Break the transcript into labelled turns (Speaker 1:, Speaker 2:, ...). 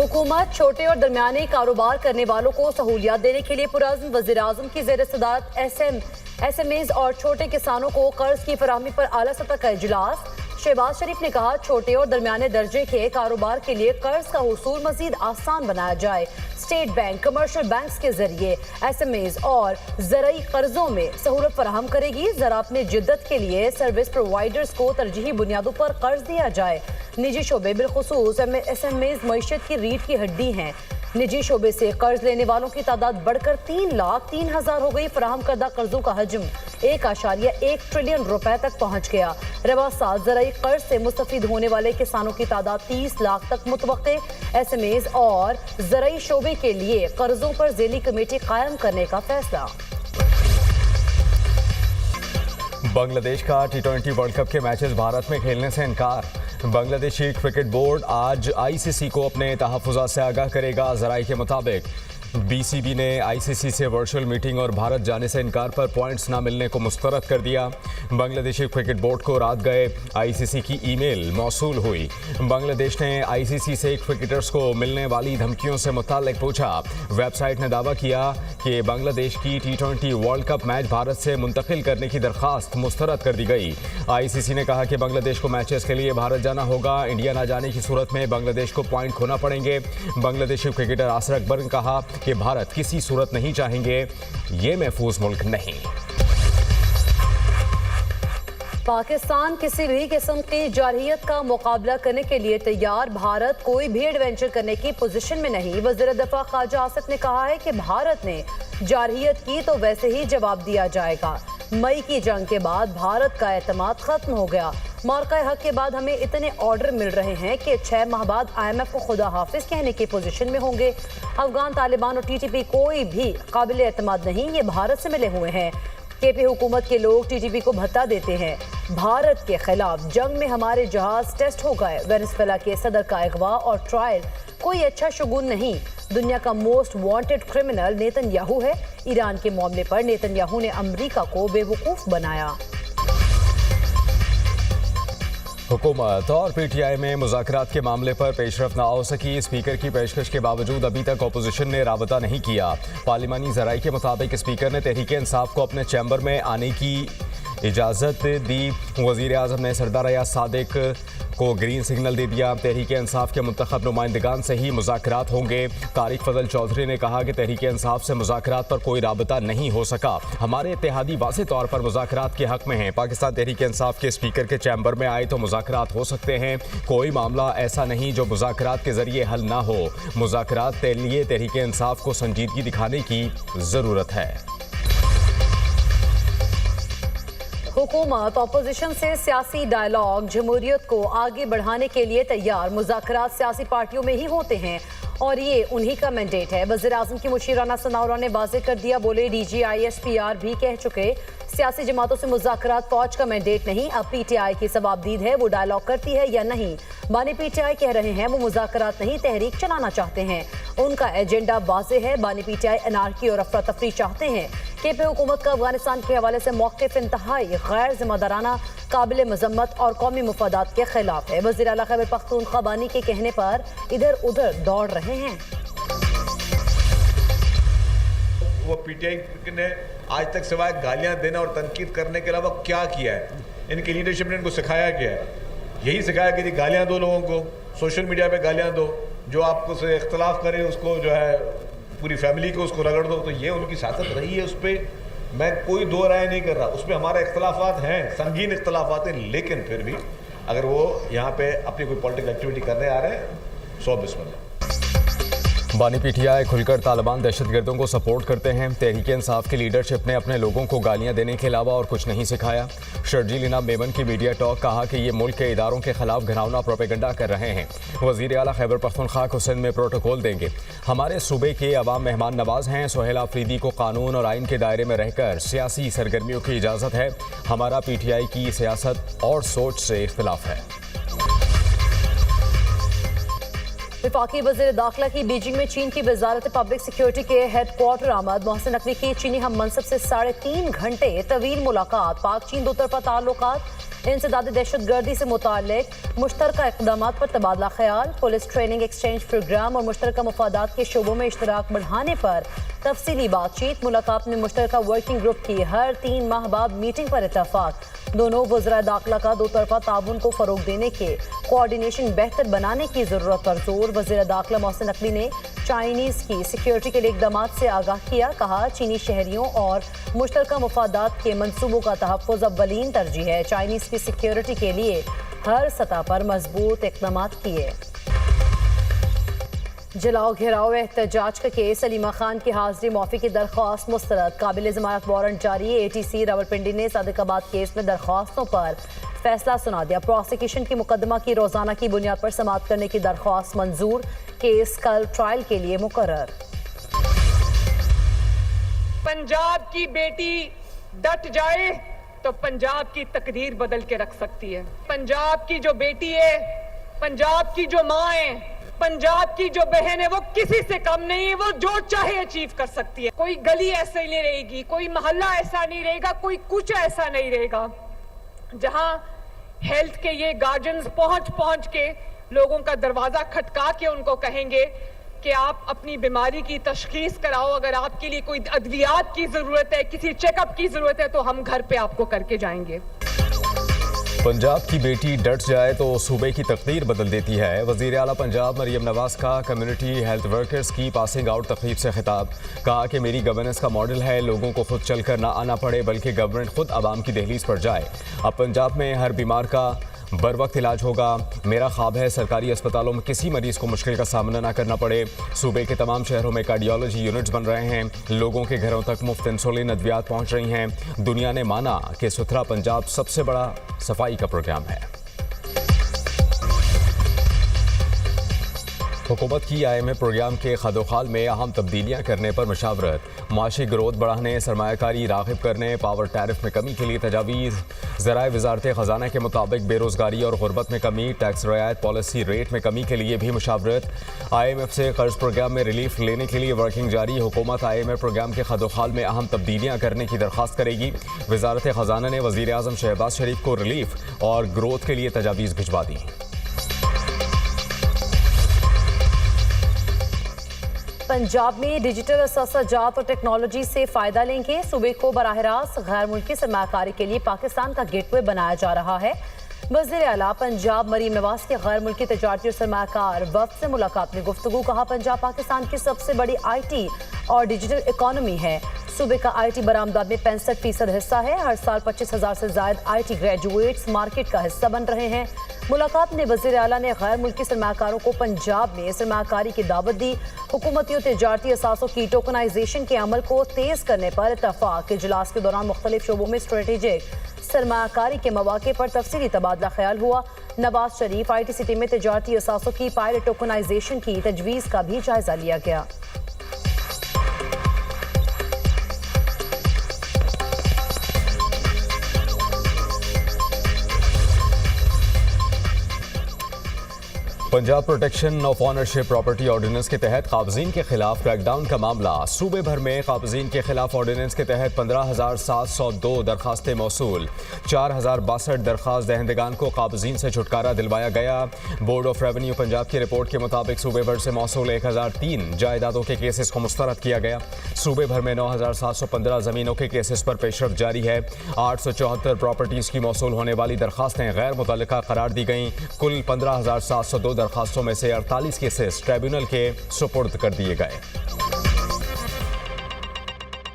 Speaker 1: हुकूमत छोटे और दरमियाने कारोबार करने वालों को सहूलियत देने के लिए पुरअज़्म वज़ीर-ए-आज़म की ज़ेर सदारत SMEs और छोटे किसानों को कर्ज की फराहमी पर आला सतह का इजलास। शहबाज शरीफ ने कहा, छोटे और दरमियाने दर्जे के कारोबार के लिए कर्ज का हुसूल मजीद आसान बनाया जाए। स्टेट बैंक कमर्शियल बैंक्स के जरिए SMEs और ज़राई कर्जों में सहूलत फराहम करेगी। ज़राअत में जिद्दत के लिए सर्विस प्रोवाइडर्स को तरजीही बुनियादों पर कर्ज दिया जाए। निजी शोबे बिलखुसूस SMEs मईशत की रीढ़ की हड्डी हैं। निजी शोबे से कर्ज लेने वालों की तादाद बढ़कर 3,03,000 हो गई। फराहम करदा कर्जों का हजम 1.1 ट्रिलियन रुपए तक पहुंच गया। रवा साल ज़राई कर्ज से मुस्तफीद होने वाले किसानों की तादाद 30 लाख तक मुतवक्के। SMEs और ज़राई शोबे के लिए कर्जों पर ज़ेली कमेटी कायम करने का फैसला।
Speaker 2: बांग्लादेश का T20 वर्ल्ड कप के मैचेस भारत में खेलने से इनकार। बांग्लादेशी क्रिकेट बोर्ड आज ICC को अपने तहफ़्फ़ुज़ात से आगाह करेगा। ज़राए के मुताबिक BCB ने ICC से वर्चुअल मीटिंग और भारत जाने से इनकार पर पॉइंट्स ना मिलने को मुस्तरद कर दिया। बांग्लादेशी क्रिकेट बोर्ड को रात गए ICC की ईमेल मौसूल हुई। बांग्लादेश ने ICC से क्रिकेटर्स को मिलने वाली धमकियों से मुताल्लिक पूछा। वेबसाइट ने दावा किया कि बांग्लादेश की T20 world cup match Bharat से मुंतकिल करने की दरख्वास्त मुस्तरद कर दी गई। ICC ने कहा कि बांग्लादेश को मैचेस के लिए भारत जाना होगा। इंडिया ना जाने की सूरत में बांग्लादेश को पॉइंट खोना पड़ेंगे। बांग्लादेशी क्रिकेटर आसर अकबर ने कहा कि भारत किसी सूरत नहीं चाहेंगे, ये महफूज मुल्क नहीं।
Speaker 1: पाकिस्तान किसी भी किस्म की जारहियत का मुकाबला करने के लिए तैयार। भारत कोई भी एडवेंचर करने की पोजीशन में नहीं। वज़ीर दफ़ा ख्वाजा आसिफ ने कहा है कि भारत ने जारहियत की तो वैसे ही जवाब दिया जाएगा। मई की जंग के बाद भारत का एतमाद खत्म हो गया। मार्का हक के बाद हमें इतने ऑर्डर मिल रहे हैं कि 6 माह बाद IMF को खुदा हाफिज कहने की पोजीशन में होंगे। अफगान तालिबान और TTP कोई भी काबिल एतमाद नहीं, ये भारत से मिले हुए हैं। KP हुकूमत के लोग TTP को भत्ता देते हैं। भारत के खिलाफ जंग में हमारे जहाज टेस्ट हो गए। वेनेजुएला के सदर का अगवा और ट्रायल कोई अच्छा शगुन नहीं। दुनिया का मोस्ट वांटेड क्रिमिनल नेतन्याहू है। ईरान के मामले पर नेतन्याहू ने अमेरिका को बेवकूफ बनाया।
Speaker 2: हुकूमत और PTI में मुज़ाकरात के मामले पर पेशरफ न हो सकी। स्पीकर की पेशकश के बावजूद अभी तक अपोजिशन ने राबता नहीं किया। पार्लिमानी ज़राई के मुताबिक स्पीकर ने तहरीक इंसाफ को अपने चैम्बर में आने की इजाज़त दी। वज़ीर-ए-आज़म ने सरदार अयाज सादिक को ग्रीन सिग्नल दे दिया। तहरीक इंसाफ के मुंतखब नुमाइंदगान से ही मुज़ाकरात होंगे। तारिक फजल चौधरी ने कहा कि तहरीक इंसाफ से मुज़ाकरात पर कोई राबता नहीं हो सका। हमारे इत्तेहादी वाज़ेह तौर पर मुज़ाकरात के हक़ में हैं। पाकिस्तान तहरीक इंसाफ के स्पीकर के चैम्बर में आए तो मुज़ाकरात हो सकते हैं। कोई मामला ऐसा नहीं जो मुज़ाकरात के ज़रिए हल ना हो। मुज़ाकरात के लिए तहरीक इंसाफ को संजीदगी दिखाने की ज़रूरत है।
Speaker 1: हुकूमत अपोजिशन से सियासी डायलॉग जमहूरियत को आगे बढ़ाने के लिए तैयार। मुज़ाकरात सियासी पार्टियों में ही होते हैं और ये उन्हीं का मैंडेट है। वज़ीर-ए-आज़म की मुशीर राना सनाउल्लाह ने वाज़ेह कर दिया। बोले, DG ISPR भी कह चुके सियासी जमातों से मुज़ाकरात फौज का मैंडेट नहीं। अब PTI की सवाबदीद है, वो डायलॉग करती है या नहीं। बानी PTI कह रहे हैं वो मुज़ाकरात नहीं तहरीक चलाना चाहते हैं। उनका एजेंडा वाज़ेह है। बानी PTI अनारकी और अफरा तफरी चाहते हैं। KP हुकूमत का अफगानिस्तान के हवाले से मौक़िफ़ इंतहाई गैर जिम्मेदाराना, काबिल मजम्मत और कौमी मुफादात के खिलाफ है। वज़ीर आला खैबर पख्तूनख्वा बानी के कहने पर इधर उधर दौड़ रहे हैं।
Speaker 3: वो PTI ने आज तक सिवाय गालियां देना और तनकीद करने के अलावा क्या किया है? इनकी लीडरशिप ने इनको सिखाया क्या है? यही सिखाया कि गालियां दो लोगों को, सोशल मीडिया पे गालियां दो, जो आपको से इख्तलाफ करे उसको जो है पूरी फैमिली को उसको रगड़ दो। तो ये उनकी सियासत रही है। उस पर मैं कोई दो राय नहीं कर रहा। उस पर हमारे इख्तलाफात हैं, संगीन इख्तलाफात हैं, लेकिन फिर भी अगर वो यहाँ पे अपनी कोई पॉलिटिकल एक्टिविटी करने आ रहे हैं, 100 बिस्मिल्लाह।
Speaker 2: बानी PTI खुलकर तालिबान दहशतगर्दों को सपोर्ट करते हैं। तहरीक इंसाफ की लीडरशिप ने अपने लोगों को गालियां देने के अलावा और कुछ नहीं सिखाया। शर्जील इनाम मेमन की मीडिया टॉक, कहा कि ये मुल्क के इदारों के खिलाफ घिनौना प्रोपेगेंडा कर रहे हैं। वज़ीर आला खैबर पख्तूनख्वा को सिंध में प्रोटोकॉल देंगे। हमारे सूबे के अवाम मेहमान नवाज हैं। सोहेल आफरीदी को कानून और आइन के दायरे में रहकर सियासी सरगर्मियों की इजाज़त है। हमारा PTI की सियासत और सोच से इख्तिलाफ है।
Speaker 1: वफाकी वज़ीर दाखिला की बीजिंग में चीन की वजारत पब्लिक सिक्योरिटी के हेड क्वार्टर आमद। मोहसिन नकवी की चीनी हम मनसब से 3.5 घंटे तवील मुलाकात। पाक चीन दो तरफा ताल्लुकात इंसदाद दहशतगर्दी से मुताल्लिक मुश्तरका इक़दाम पर तबादला ख्याल, पुलिस ट्रेनिंग एक्सचेंज प्रोग्राम और मुश्तरका मफादात के शोबों में इश्तराक बढ़ाने पर तफसीली बातचीत। मुलाकात में मुश्तरका वर्किंग ग्रुप की हर 3 माह बाद मीटिंग पर इत्तफाक। दोनों वज़रा दाखिला का दो तरफा ताउन को फ़रोग देने के कोऑर्डिनेशन बेहतर बनाने की ज़रूरत पर जोर। वज़ीर दाखिला मोहसिन नकवी ने चाइनीज़ की सिक्योरिटी के लिए इक़दाम से आगाह किया। कहा, चीनी शहरियों और मुश्तरका मफादात के मनसूबों का तहफ़्फ़ुज़ अव्वलीन तरजीह है। चाइनीज़ की सिक्योरिटी के लिए हर सतह पर मजबूत इक़दाम किए। जलाओ घेराव एहतजाज का केस, सलीमा खान की हाजिरी माफी की दरख्वास्त मुस्तरद। काबिल ज़मानत वारंट जारी। ATC रावलपिंडी ने सादिकाबाद केस में दरख्वास्तों पर फैसला सुना दिया। प्रोसिक्यूशन की मुकदमा की रोजाना की बुनियाद पर समाअत करने की दरख्वास्त मंजूर। केस कल ट्रायल के लिए मुकर्रर।
Speaker 4: पंजाब की बेटी डट जाए तो पंजाब की तकदीर बदल के रख सकती है। पंजाब की जो बेटी है, पंजाब की जो माँ है, पंजाब की जो बहन है, वो किसी से कम नहीं है। वो जो चाहे अचीव कर सकती है। कोई गली ऐसे नहीं रहेगी, कोई मोहल्ला ऐसा नहीं रहेगा, कोई कुछ ऐसा नहीं रहेगा जहां हेल्थ के ये गार्जियंस पहुंच के लोगों का दरवाजा खटका के उनको कहेंगे कि आप अपनी बीमारी की तशखीस कराओ। अगर आपके लिए कोई अद्वियात की जरूरत है, किसी चेकअप की जरूरत है, तो हम घर पे आपको करके जाएंगे।
Speaker 2: पंजाब की बेटी डट जाए तो सूबे की तकदीर बदल देती है। वज़ीर आला पंजाब मरियम नवाज का कम्युनिटी हेल्थ वर्कर्स की पासिंग आउट तकरीब से खिताब। कहा कि मेरी गवर्नेंस का मॉडल है, लोगों को खुद चल कर ना आना पड़े बल्कि गवर्नमेंट खुद आवाम की दहलीज पर जाए। अब पंजाब में हर बीमार का बर वक्त इलाज होगा। मेरा ख्वाब है सरकारी अस्पतालों में किसी मरीज को मुश्किल का सामना ना करना पड़े। सूबे के तमाम शहरों में कार्डियोलॉजी यूनिट्स बन रहे हैं। लोगों के घरों तक मुफ्त इंसुलिन अद्वियात पहुंच रही हैं। दुनिया ने माना कि सुथरा पंजाब सबसे बड़ा सफाई का प्रोग्राम है। हुकूमत की IMF प्रोग्राम के खदोखाल में अहम तब्दीलियाँ करने पर मशावरत। माशी ग्रोथ बढ़ाने, सरमायाकारी राग़िब करने, पावर टैरिफ में कमी के लिए तजावीज़। ज़राए वज़ारत ख़जाना के मुताबिक बेरोज़गारी और गुर्बत में कमी, टैक्स रियायत पॉलिसी रेट में कमी के लिए भी मशावरत। IMF से कर्ज प्रोग्राम में रिलीफ लेने के लिए वर्किंग जारी। हुकूमत IMF प्रोग्राम के खदोखाल में अहम तब्दीलियाँ करने की दरख्वास्त करेगी। वज़ारत ख़जाना ने वज़ीर आज़म शहबाज शरीफ को रिलीफ और ग्रोथ के लिए तजावीज़ भिजवा दी।
Speaker 1: पंजाब में डिजिटल असासाजात और टेक्नोलॉजी से फायदा लेंगे। सूबे को बराह रास्त गैर मुल्की सरमायाकारी के लिए पाकिस्तान का गेटवे बनाया जा रहा है। वज़ीर आला पंजाब मरीम नवाज के गैर मुल्की तजारती और सरमायाकार वफ्द से मुलाकात में गुफ्तगू। कहा, पंजाब पाकिस्तान की सबसे बड़ी IT और डिजिटल इकॉनमी है। सूबे का IT बरामदात में 65% हिस्सा है। हर साल 25,000 से ज्यादा IT ग्रेजुएट्स मार्केट का हिस्सा बन रहे हैं। मुलाकात में वज़ीर आला ने गैर मुल्की सरमायाकारों को पंजाब में सरमायाकारी की दावत दी। हुकूमती और तिजारती असासों की टोकनाइजेशन के अमल को तेज करने पर इत्तफाक। इजलास के दौरान मुख्तलिफ शोबों में स्ट्रेटेजिक सरमायाकारी के मौके पर तफसीली तबादला ख्याल हुआ। नवाज शरीफ IT सिटी में तिजारती असासों की पायलट टोकनाइजेशन की तजवीज़ का भी जायजा लिया गया।
Speaker 2: Punjab protection of ownership property ordinance के तहत काबजीन के खिलाफ क्रैकडाउन का मामला। सूबे भर में काबजीन के खिलाफ ऑर्डिनेंस के तहत 15,702 दरखास्तें मौसूल। 4,062 दरखास्त दहंदगान को काबजीन से छुटकारा दिलवाया गया। बोर्ड ऑफ रेवेन्यू पंजाब की रिपोर्ट के मुताबिक सूबे भर से मौसूल 1003 जायदादों के केसेस को मुस्तरद किया गया। सूबे भर में 9,715 ज़मीनों के केसेस पर पेशरफ जारी है। 874 प्रॉपर्टीज़ की मौसूल होने वाली दरखास्तें गैर मुतल्लिका करार दी गईं। कुल 15,702 दरखास्तों में से 48 केसेस ट्रिब्यूनल के सुपुर्द कर दिए गए।